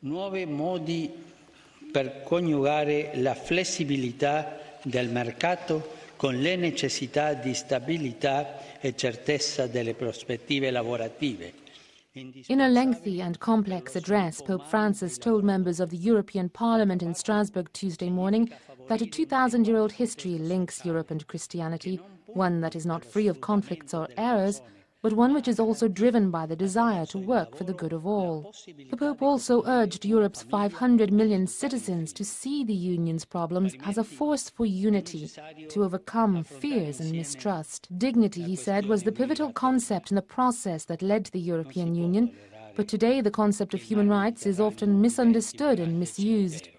Nuovi modi per coniugare la flessibilità del mercato con le necessità di stabilità e certezza delle prospettive lavorative. In a lengthy and complex address, Pope Francis told members of the European Parliament in Strasbourg Tuesday morning that a 2,000-year-old history links Europe and Christianity, one that is not free of conflicts or errors, but one which is also driven by the desire to work for the good of all. The Pope also urged Europe's 500 million citizens to see the Union's problems as a force for unity, to overcome fears and mistrust. Dignity, he said, was the pivotal concept in the process that led to the European Union, but today the concept of human rights is often misunderstood and misused.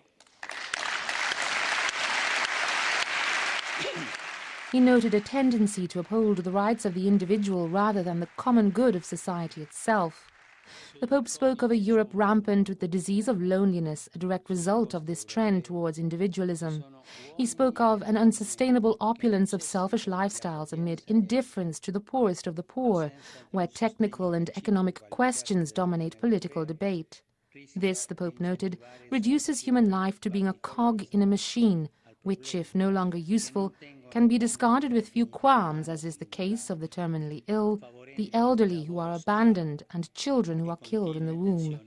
He noted a tendency to uphold the rights of the individual rather than the common good of society itself. The Pope spoke of a Europe rampant with the disease of loneliness, a direct result of this trend towards individualism. He spoke of an unsustainable opulence of selfish lifestyles amid indifference to the poorest of the poor, where technical and economic questions dominate political debate. This, the Pope noted, reduces human life to being a cog in a machine, which, if no longer useful, can be discarded with few qualms, as is the case of the terminally ill, the elderly who are abandoned, and children who are killed in the womb.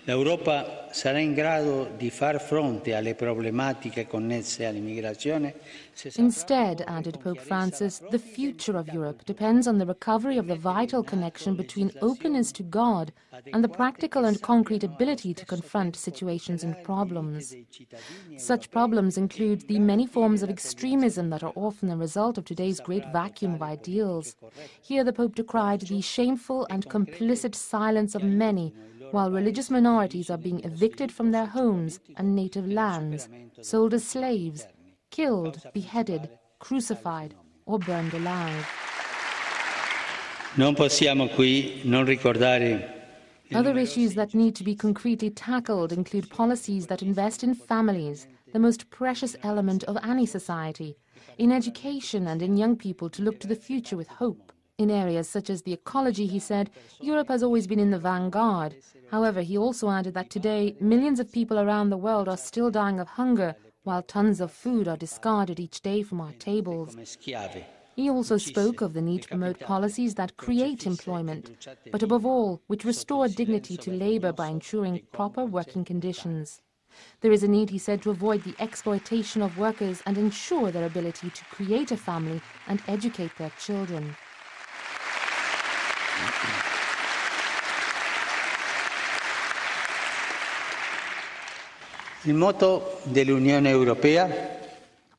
L'Europa sarà in grado di far fronte alle problematiche connesse all'immigrazione. Instead, added Pope Francis, the future of Europe depends on the recovery of the vital connection between openness to God and the practical and concrete ability to confront situations and problems. Such problems include the many forms of extremism that are often the result of today's great vacuum of ideals. Here the Pope decried the shameful and complicit silence of many, while religious minorities are being evicted from their homes and native lands, sold as slaves, killed, beheaded, crucified, or burned alive. Non possiamo qui non ricordare. Other issues that need to be concretely tackled include policies that invest in families, the most precious element of any society, in education and in young people to look to the future with hope. In areas such as the ecology, he said, Europe has always been in the vanguard. However, he also added that today, millions of people around the world are still dying of hunger, while tons of food are discarded each day from our tables. He also spoke of the need to promote policies that create employment, but above all, which restore dignity to labor by ensuring proper working conditions. There is a need, he said, to avoid the exploitation of workers and ensure their ability to create a family and educate their children. Il motto dell'Unione Europea.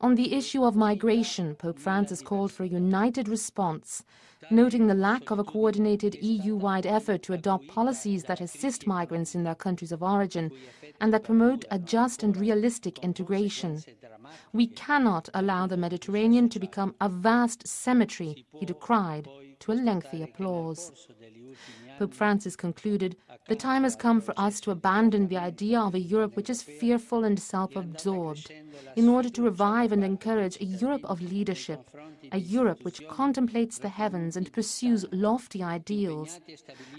On the issue of migration, Pope Francis called for a united response, noting the lack of a coordinated EU-wide effort to adopt policies that assist migrants in their countries of origin and that promote a just and realistic integration. We cannot allow the Mediterranean to become a vast cemetery, he decried, to a lengthy applause. Pope Francis concluded, the time has come for us to abandon the idea of a Europe which is fearful and self-absorbed, in order to revive and encourage a Europe of leadership, a Europe which contemplates the heavens and pursues lofty ideals,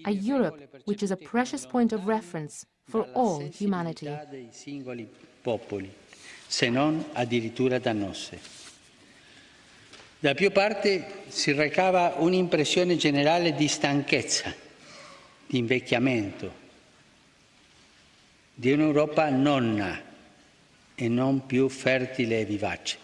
a Europe which is a precious point of reference for all humanity. Se non addirittura dannose. Da più parti si recava un'impressione generale di stanchezza, di invecchiamento, di un'Europa nonna e non più fertile e vivace.